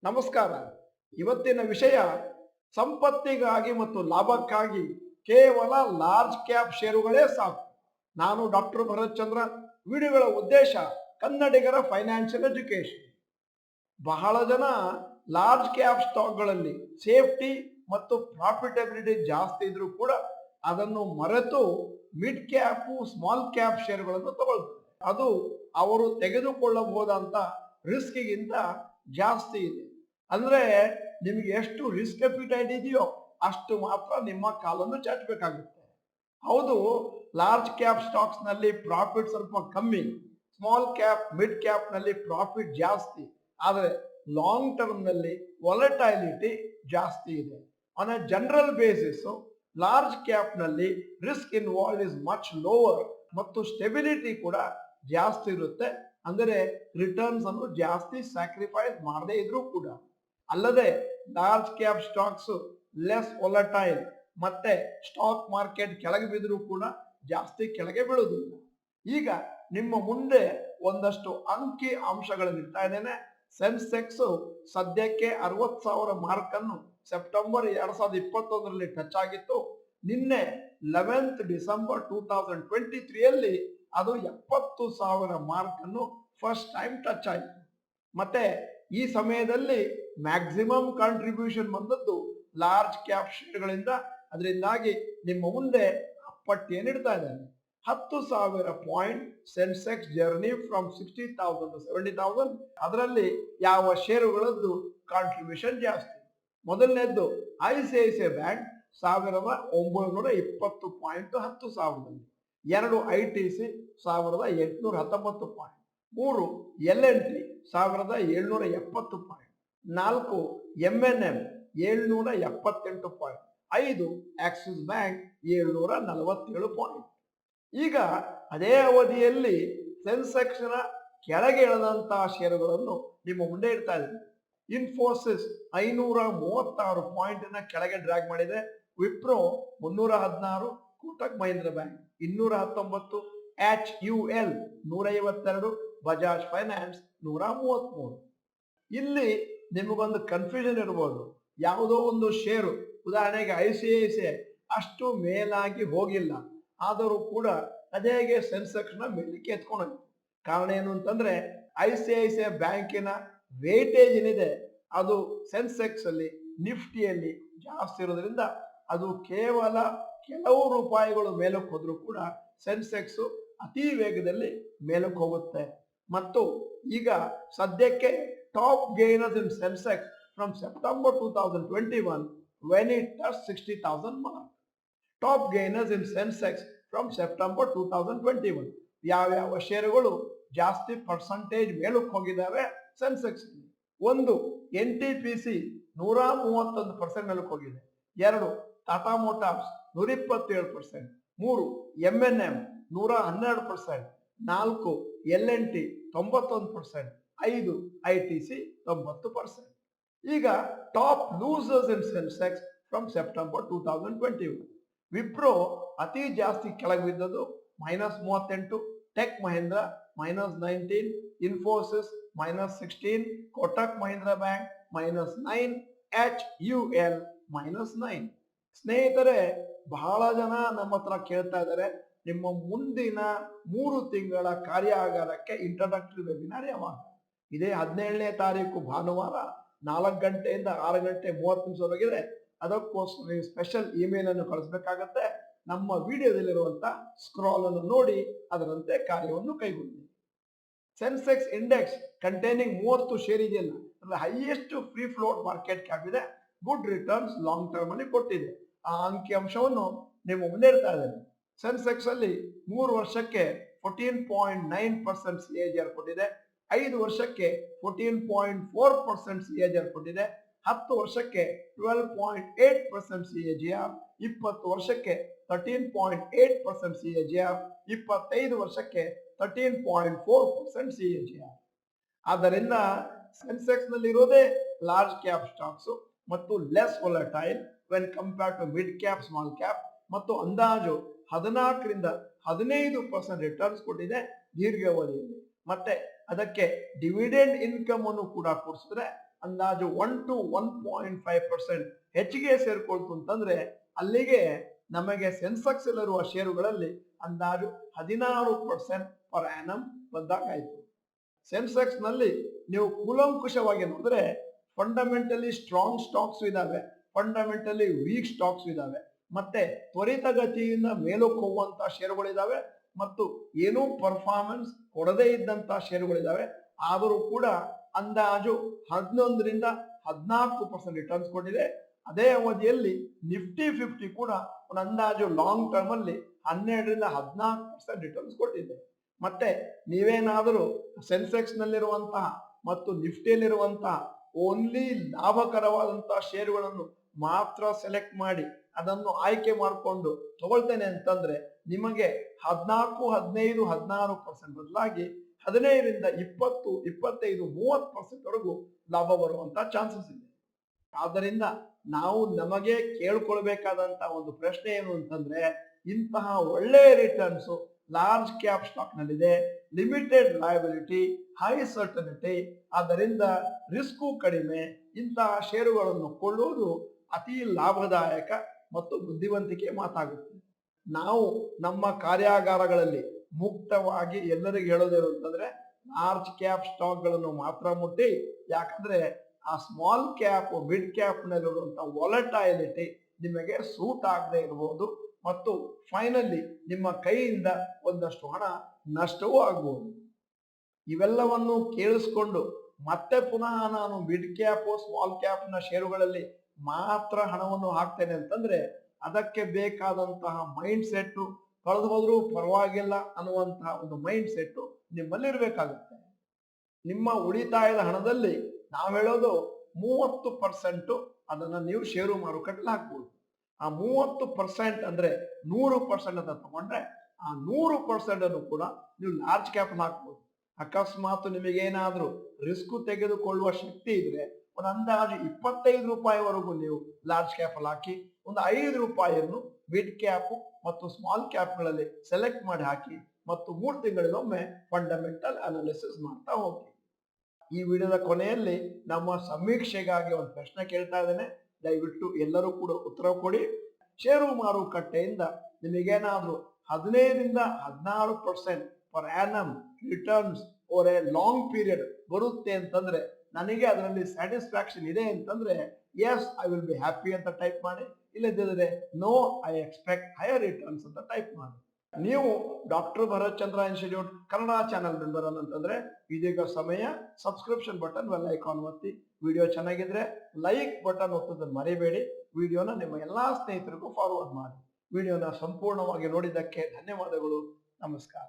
ನಮಸ್ಕಾರ. ಇವತ್ತಿನ ವಿಷಯ ಸಂಪತ್ತಿಗಾಗಿ ಮತ್ತು ಲಾಭಕ್ಕಾಗಿ ಕೇವಲ ಲಾರ್ಜ್ ಕ್ಯಾಪ್ ಷೇರುಗಳೇ ಸಾಕು. ನಾನು ಡಾಕ್ಟರ್ ಭರತ್ ಚಂದ್ರ. ವಿಡಿಯೋಗಳ ಉದ್ದೇಶ ಕನ್ನಡಿಗರ ಫೈನಾನ್ಷಿಯಲ್ ಎಜುಕೇಶನ್. ಬಹಳ ಜನ ಲಾರ್ಜ್ ಕ್ಯಾಪ್ ಸ್ಟಾಕ್ಗಳಲ್ಲಿ ಸೇಫ್ಟಿ ಮತ್ತು ಪ್ರಾಫಿಟಬಿಲಿಟಿ ಜಾಸ್ತಿ ಇದ್ರೂ ಕೂಡ ಅದನ್ನು ಮರೆತು ಮಿಡ್ ಕ್ಯಾಪ್ ಸ್ಮಾಲ್ ಕ್ಯಾಪ್ ಷೇರುಗಳನ್ನು ತಗೊಳ್ತಾರೆ. ಅದು ಅವರು ತೆಗೆದುಕೊಳ್ಳಬಹುದಂತ ರಿಸ್ಕ್ಗಿಂತ ಜಾಸ್ತಿ ಇದೆ. ಅಂದ್ರೆ ನಿಮಗೆ ಎಷ್ಟು ರಿಸ್ಕ್ ಅಪಿಟೈಟ್ ಇದೆಯೋ ಅಷ್ಟು ಮಾತ್ರ ನಿಮ್ಮ ಕಾಲನ್ನು ಚಾಚಬೇಕಾಗುತ್ತೆ. ಹೌದು, ಲಾರ್ಜ್ ಕ್ಯಾಪ್ ಸ್ಟಾಕ್ಸ್ ನಲ್ಲಿ ಪ್ರಾಫಿಟ್ ಸ್ವಲ್ಪ ಕಮ್ಮಿ, ಸ್ಮಾಲ್ ಕ್ಯಾಪ್ ಮಿಡ್ ಕ್ಯಾಪ್ ನಲ್ಲಿ ಪ್ರಾಫಿಟ್ ಜಾಸ್ತಿ. ಆದರೆ ಲಾಂಗ್ ಟರ್ಮ್ ನಲ್ಲಿ ವಾಲಟೈಲಿಟಿ ಜಾಸ್ತಿ ಇದೆ. On a general basis large cap ನಲ್ಲಿ risk involve is much lower ಮತ್ತು ಸ್ಟೆಬಿಲಿಟಿ ಕೂಡ ಜಾಸ್ತಿ ಇರುತ್ತೆ. ಅಂದರೆ ರಿಟರ್ನ್ಸ್ ಅನ್ನು ಜಾಸ್ತಿ ಸ್ಯಾಕ್ರಿಫೈಸ್ ಮಾಡದೇ ಇದ್ರೂ ಕೂಡ. ಅಲ್ಲದೆ large cap stocks less volatile, ಮತ್ತೆ ಸ್ಟಾಕ್ ಮಾರ್ಕೆಟ್ ಕೆಳಗೆ ಬಿದ್ದರೂ ಕೂಡ ಜಾಸ್ತಿ ಕೆಳಗೆ ಬೀಳುವುದಿಲ್ಲ. ಈಗ ನಿಮ್ಮ ಮುಂದೆ ಒಂದಷ್ಟು ಅಂಕಿ ಅಂಶಗಳನ್ನು ಇಡ್ತಾ ಇದ್ದೇನೆ. ಸೆನ್ಸೆಕ್ಸ್ ಸದ್ಯಕ್ಕೆ 60,000 ಮಾರ್ಕ್ ಅನ್ನು ಸೆಪ್ಟೆಂಬರ್ 2021ರಲ್ಲಿ ಟಚ್ ಆಗಿತ್ತು. ನಿನ್ನೆ 11 ಡಿಸೆಂಬರ್ 2023ಯಲ್ಲಿ ಅದು 70,000 ಮಾರ್ಕ್ ಅನ್ನು ಫಸ್ಟ್ ಟೈಮ್ ಟಚ್ ಆಯಿತು. ಮತ್ತೆ ಈ ಸಮಯದಲ್ಲಿ ಮ್ಯಾಕ್ಸಿಮಮ್ ಕಾಂಟ್ರಿಬ್ಯೂಷನ್ ಬಂದದ್ದು ಲಾರ್ಜ್ ಕ್ಯಾಪ್ ಷೇರುಗಳಿಂದ. ಅದರಿಂದಾಗಿ ನಿಮ್ಮ ಮುಂದೆ ಪಟ್ಟಿಯನ್ನು ಇಡ್ತಾ ಇದ್ದಾನೆ. 10,000 point Sensex journey from 60,000 to 70,000. ಅದರಲ್ಲಿ ಯಾವ ಷೇರುಗಳದ್ದು ಕಾಂಟ್ರಿಬ್ಯೂಷನ್ ಜಾಸ್ತಿ? ಮೊದಲನೇದ್ದು ICICI ಬ್ಯಾಂಕ್ 1920 ಪಾಯಿಂಟ್ 10,000ದಲ್ಲಿ. 2 ITC 1819 point. 3 LNT 1770 point. 4 MNM 778 point. 5 Axis bank 747 point. ಈಗ ಅದೇ ಅವಧಿಯಲ್ಲಿ ಸೆನ್ಸೆಕ್ಸ್ ನ ಕೆಳಗೆ ಇಳಿದಂತಹ ಷೇರುಗಳನ್ನು ನಿಮ್ಮ ಮುಂದೆ ಇಡ್ತಾ ಇದ್ದೇನೆ. ಇನ್ಫೋಸಿಸ್ 536 ಪಾಯಿಂಟ್ ನ ಕೆಳಗೆ ಡ್ರ್ಯಾಗ್ ಮಾಡಿದೆ. Wipro 316, Kotak Mahindra bank 219, HUL 152, Bajaj finance 133. ಇಲ್ಲಿ ನಿಮಗೊಂದು ಕನ್ಫ್ಯೂಷನ್ ಇರಬಹುದು. ಯಾವುದೋ ಒಂದು ಷೇರು, ಉದಾಹರಣೆಗೆ ICICI ಅಷ್ಟು ಮೇಲಾಗಿ ಹೋಗಿಲ್ಲ, ಆದರೂ ಕೂಡ ಅದೇಗೆ ಸೆನ್ಸೆಕ್ಸ್ ನ ಮೇಲಕ್ಕೆ ಎತ್ಕೊಂಡು. ಕಾರಣ ಏನು ಅಂತಂದ್ರೆ ICICI ಬ್ಯಾಂಕಿನ ವೇಟೇಜ್ ಏನಿದೆ ಅದು ಸೆನ್ಸೆಕ್ಸ್ ಅಲ್ಲಿ ನಿಫ್ಟಿಯಲ್ಲಿ ಜಾಸ್ತಿ ಇರೋದ್ರಿಂದ ಅದು ಕೇವಲ ಕೆಲವು ರೂಪಾಯಿಗಳು ಮೇಲಕ್ಕೆ ಹೋದ್ರೂ ಕೂಡ ಸೆನ್ಸೆಕ್ಸ್ ಅತಿ ವೇಗದಲ್ಲಿ ಮೇಲಕ್ಕೆ ಹೋಗುತ್ತೆ. ಮತ್ತು ಈಗ ಸದ್ಯಕ್ಕೆ top gainers in Sensex from September 2021 when it touched 60,000 mark. Top gainers in Sensex from September 2021. ಯಾವ್ಯಾವ ಷೇರುಗಳು ಜಾಸ್ತಿ ಪರ್ಸೆಂಟೇಜ್ ಮೇಲಕ್ಕೆ ಹೋಗಿದ್ದಾವೆ ಸೆನ್ಸೆಕ್ಸ್? 1 NTPC 131% ಮೇಲಕ್ಕೆ ಹೋಗಿದೆ. 2 Tata motors 127%. 3 MNM 112%. 4 LNT 91%. 5 ITC 90%. ಈಗ top losers in Sensex from September 2021. Wipro ಅತಿ ಜಾಸ್ತಿ ಕೆಳಗೆ ಬಿದ್ದದ್ದು -38, tech Mahindra -19, Infosys -16, Kotak Mahindra bank -9, HUL -9. ಸ್ನೇಹಿತರೆ, ಬಹಳ ಜನ ನಮ್ಮ ಹತ್ರ ಕೇಳ್ತಾ ಇದ್ದಾರೆ, ನಿಮ್ಮ ಮುಂದಿನ 3 ತಿಂಗಳ ಕಾರ್ಯಾಗಾರಕ್ಕೆ ಇಂಟ್ರಡಕ್ಟರಿ ವೆಬಿನಾರ್ ಯಾವಾಗ? ಇದೇ 17ನೇ ತಾರೀಕು ಭಾನುವಾರ 4 ಗಂಟೆಯಿಂದ 6 ಗಂಟೆ 30 ನಿಮಿಷವರೆಗಿದೆ. ಅದಕ್ಕೋಸ್ಕರ ನೀವು ಸ್ಪೆಷಲ್ ಇಮೇಲ್ ಅನ್ನು ಕಳಿಸ್ಬೇಕಾಗತ್ತೆ. ನಮ್ಮ ವಿಡಿಯೋದಲ್ಲಿರುವಂತ ಸ್ಕ್ರಾಲ್ ಅನ್ನು ನೋಡಿ ಅದರಂತೆ ಕಾರ್ಯವನ್ನು ಕೈಗೊಳ್ಳಿ. ಸೆನ್ಸೆಕ್ಸ್ ಇಂಡೆಕ್ಸ್ ಕಂಟೈನಿಂಗ್ 30 ಶೇರ್ ಇದೆಯಲ್ಲ, ಅಂದ್ರೆ highest free float market cap ಇದೆ, ಗುಡ್ ರಿಟರ್ನ್ಸ್ ಲಾಂಗ್ ಟರ್ಮ್ ಅಲ್ಲಿ ಕೊಟ್ಟಿದೆ. ಆ ಅಂಕಿ ಅಂಶವನ್ನು ನೀವು ಮುಂದೆ ಇಡ್ತಾ ಇದ್ದೇನೆ. ಸೆನ್ಸೆಕ್ಸ್ ಅಲ್ಲಿ 3 ವರ್ಷಕ್ಕೆ 14.9% CAGR ಕೊಟ್ಟಿದೆ. 5 ವರ್ಷಕ್ಕೆ 14.4% CAGR ಕೊಟ್ಟಿದೆ. 10 ವರ್ಷಕ್ಕೆ 12.8% CAGR. 20 ವರ್ಷಕ್ಕೆ 13.8% CAGR. 25 ವರ್ಷಕ್ಕೆ 13.4% CAGR. ಆದ್ದರಿಂದ ಸೆನ್ಸೆಕ್ಸ್ ನಲ್ಲಿ ಇರೋದೇ ಲಾರ್ಜ್ ಕ್ಯಾಪ್ ಸ್ಟಾಕ್ಸ್ ಮತ್ತು less volatile when compared to mid cap small cap, ಮತ್ತು ಅಂದಾಜು 14ರಿಂದ 15% ರಿಟರ್ನ್ಸ್ ಕೊಟ್ಟಿದೆ ದೀರ್ಘಾವಧಿಯಲ್ಲಿ. ಮತ್ತೆ ಅದಕ್ಕೆ ಡಿವಿಡೆಂಡ್ ಇನ್ಕಮ್ ಅನ್ನು ಕೂಡ ಕೂಡಿಸಿದ್ರೆ ಅಂದಾಜು 1 to 1.5% ಹೆಚ್ಚಿಗೆ ಸೇರ್ಕೊಳ್ತು ಅಂತಂದ್ರೆ ಅಲ್ಲಿಗೆ ನಮಗೆ ಸೆನ್ಸೆಕ್ಸ್ ಅಲ್ಲಿರುವ ಷೇರುಗಳಲ್ಲಿ ಅಂದಾಜು 16% ಪರ್ ಆನಮ್ ಬಂದಾಗಾಯ್ತು. ಸೆನ್ಸೆಕ್ಸ್ ನಲ್ಲಿ ನೀವು ಕೂಲಂಕುಷವಾಗಿ ನೋಡಿದ್ರೆ ಫಂಡಮೆಂಟಲಿ ಸ್ಟ್ರಾಂಗ್ ಸ್ಟಾಕ್ಸ್ ಇದಾವೆ, ಫಂಡಮೆಂಟಲಿ ವೀಕ್ ಸ್ಟಾಕ್ಸ್ ಇದಾವೆ, ಮತ್ತೆ ತ್ವರಿತಗತಿಯಿಂದ ಮೇಲಕ್ಕೆ ಹೋಗುವಂತ ಷೇರುಗಳಿದಾವೆ ಮತ್ತು ಏನೂ ಪರ್ಫಾರ್ಮೆನ್ಸ್ ಕೊಡದೇ ಇದ್ದಂತ ಷೇರುಗಳಿದಾವೆ. ಆದರೂ ಕೂಡ ಅಂದಾಜು 11ರಿಂದ 14% ರಿಟರ್ನ್ಸ್ ಕೊಟ್ಟಿದೆ. ಅದೇ ಅವಧಿಯಲ್ಲಿ ನಿಫ್ಟಿ 50 ಕೂಡ ಒಂದು ಅಂದಾಜು ಲಾಂಗ್ ಟರ್ಮ್ ಅಲ್ಲಿ 12ರಿಂದ 14% ರಿಟರ್ನ್ಸ್ ಕೊಟ್ಟಿದೆ. ಮತ್ತೆ ನೀವೇನಾದರೂ ಸೆನ್ಸೆಕ್ಸ್ ನಲ್ಲಿರುವಂತಹ ಮತ್ತು ನಿಫ್ಟಿಯಲ್ಲಿರುವಂತಹ ಓನ್ಲಿ ಲಾಭಕರವಾದಂತಹ ಷೇರುಗಳನ್ನು ಮಾತ್ರ ಸೆಲೆಕ್ಟ್ ಮಾಡಿ ಅದನ್ನು ಆಯ್ಕೆ ಮಾಡಿಕೊಂಡು ತಗೊಳ್ತೇನೆ ಅಂತಂದ್ರೆ ನಿಮಗೆ 14, 15, 16% ಬದಲಾಗಿ 15ರಿಂದ 20, 25, 30% ವರೆಗೂ ಲಾಭ ಬರುವಂತ ಚಾನ್ಸಸ್ ಇದೆ. ಆದ್ದರಿಂದ ನಾವು ನಮಗೆ ಕೇಳ್ಕೊಳ್ಬೇಕಾದಂತ ಒಂದು ಪ್ರಶ್ನೆ ಏನು ಅಂತಂದ್ರೆ, ಇಂತಹ ಒಳ್ಳೆಯ ರಿಟರ್ನ್ಸ್ ಲಾರ್ಜ್ ಕ್ಯಾಪ್ ಸ್ಟಾಕ್ ನಲ್ಲಿದೆ, ಲಿಮಿಟೆಡ್ ಲಯಬಿಲಿಟಿ, ಹೈ ಸರ್ಟನಿಟಿ, ಆದ್ದರಿಂದ ರಿಸ್ಕು ಕಡಿಮೆ, ಇಂತಹ ಷೇರುಗಳನ್ನು ಕೊಳ್ಳುವುದು ಅತಿ ಲಾಭದಾಯಕ ಮತ್ತು ಬುದ್ಧಿವಂತಿಕೆ ಮಾತಾಗುತ್ತೆ. ನಾವು ನಮ್ಮ ಕಾರ್ಯಾಗಾರಗಳಲ್ಲಿ ಮುಕ್ತವಾಗಿ ಎಲ್ಲರಿಗೂ ಹೇಳೋದೇನು ಅಂತಂದ್ರೆ ಲಾರ್ಜ್ ಕ್ಯಾಪ್ ಸ್ಟಾಕ್ ಗಳನ್ನು ಮಾತ್ರ ಮುಟ್ಟಿ, ಯಾಕಂದ್ರೆ ಆ ಸ್ಮಾಲ್ ಕ್ಯಾಪ್ ಮಿಡ್ ಕ್ಯಾಪ್ ನಲ್ಲಿರುವಂತಹ ವಾಲಟೈಲಿಟಿ ನಿಮಗೆ ಸೂಟ್ ಆಗದೆ ಇರಬಹುದು ಮತ್ತು ಫೈನಲಿ ನಿಮ್ಮ ಕೈಯಿಂದ ಒಂದಷ್ಟು ಹಣ ನಷ್ಟವೂ ಆಗಬಹುದು. ಇವೆಲ್ಲವನ್ನು ಕೇಳಿಸ್ಕೊಂಡು ಮತ್ತೆ ಪುನಃ ನಾನು ಮಿಡ್ ಕ್ಯಾಪ್ ಸ್ಮಾಲ್ ಕ್ಯಾಪ್ ನ ಷೇರುಗಳಲ್ಲಿ ಮಾತ್ರ ಹಣವನ್ನು ಹಾಕ್ತೇನೆ ಅಂತಂದ್ರೆ ಅದಕ್ಕೆ ಬೇಕಾದಂತಹ ಮೈಂಡ್ ಸೆಟ್ ಕಳೆದು ಹೋದ್ರೂ ಪರವಾಗಿಲ್ಲ ಅನ್ನುವಂತಹ ಒಂದು ಮೈಂಡ್ ಸೆಟ್ ನಿಮ್ಮಲ್ಲಿರ್ಬೇಕಾಗುತ್ತೆ. ನಿಮ್ಮ ಉಳಿತಾಯದ ಹಣದಲ್ಲಿ ನಾವು ಹೇಳೋದು 30% ಅದನ್ನ ನೀವು ಷೇರು ಮಾರುಕಟ್ಟೆಯಲ್ಲಿ ಹಾಕ್ಬೋದು. ಆ 30% ಅಂದ್ರೆ 100% ಅಂತ ತಗೊಂಡ್ರೆ ಆ 100% ಅನ್ನು ಕೂಡ ನೀವು ಲಾರ್ಜ್ ಕ್ಯಾಪ್ ಹಾಕ್ಬೋದು. ಅಕಸ್ಮಾತ್ ನಿಮಗೇನಾದ್ರೂ ರಿಸ್ಕ್ ತೆಗೆದುಕೊಳ್ಳುವ ಶಕ್ತಿ ಇದ್ರೆ ಒಂದು ಅಂದಾಜು 25 ರೂಪಾಯಿವರೆಗೂ ನೀವು ಲಾರ್ಜ್ ಕ್ಯಾಪ್ ಅಲ್ಲಿ ಹಾಕಿ, ಒಂದು 5 ರೂಪಾಯಿಯನ್ನು ಮಿಡ್ ಕ್ಯಾಪ್ ಮತ್ತು ಸ್ಮಾಲ್ ಕ್ಯಾಪ್ಗಳಲ್ಲಿ ಸೆಲೆಕ್ಟ್ ಮಾಡಿ ಹಾಕಿ ಮತ್ತು 3 ತಿಂಗಳಿಗೊಮ್ಮೆ ಫಂಡಮೆಂಟಲ್ ಅನಾಲಿಸಿಸ್ ಮಾಡ್ತಾ ಹೋಗಿ. ಈ ವಿಡಿಯೋದ ಕೊನೆಯಲ್ಲಿ ನಮ್ಮ ಸಮೀಕ್ಷೆಗಾಗಿ ಒಂದು ಪ್ರಶ್ನೆ ಕೇಳ್ತಾ ಇದ್ದೇನೆ, ದಯವಿಟ್ಟು ಎಲ್ಲರೂ ಕೂಡ ಉತ್ತರ ಕೊಡಿ. ಷೇರು ಮಾರುಕಟ್ಟೆಯಿಂದ ನಿಮಗೇನಾದ್ರೂ 15ರಿಂದ 16% per annum returns over a long period ಬರುತ್ತೆ ಅಂತಂದ್ರೆ, ನನಗೆ ಅದರಲ್ಲಿ ಸ್ಯಾಟಿಸ್ಫ್ಯಾಕ್ಷನ್ ಇದೆ ಅಂತಂದ್ರೆ yes I will be happy ಅಂತ ಟೈಪ್ ಮಾಡಿ, ಇಲ್ಲದಿದ್ರೆ no I expect higher returns ಅಂತ ಟೈಪ್ ಮಾಡಿ. ನೀವು doctor Bharat Chandra institute Kannada channel member ಅಂತಂದ್ರೆ ಇದೀಗ ಸಮಯ ಸಬ್ಸ್ಕ್ರಿಪ್ಷನ್ ಬಟನ್ ಬೆಲ್ ಐಕಾನ್ ಒತ್ತಿ. ವಿಡಿಯೋ ಚೆನ್ನಾಗಿದ್ರೆ ಲೈಕ್ ಬಟನ್ ಒತ್ತೋದನ್ನು ಮರಿಬೇಡಿ. ವಿಡಿಯೋನ ನಿಮ್ಮ ಎಲ್ಲಾ ಸ್ನೇಹಿತರಿಗೂ ಫಾರ್ವರ್ಡ್ ಮಾಡಿ. ವಿಡಿಯೋನ ಸಂಪೂರ್ಣವಾಗಿ ನೋಡಿದ್ದಕ್ಕೆ ಧನ್ಯವಾದಗಳು. ನಮಸ್ಕಾರ.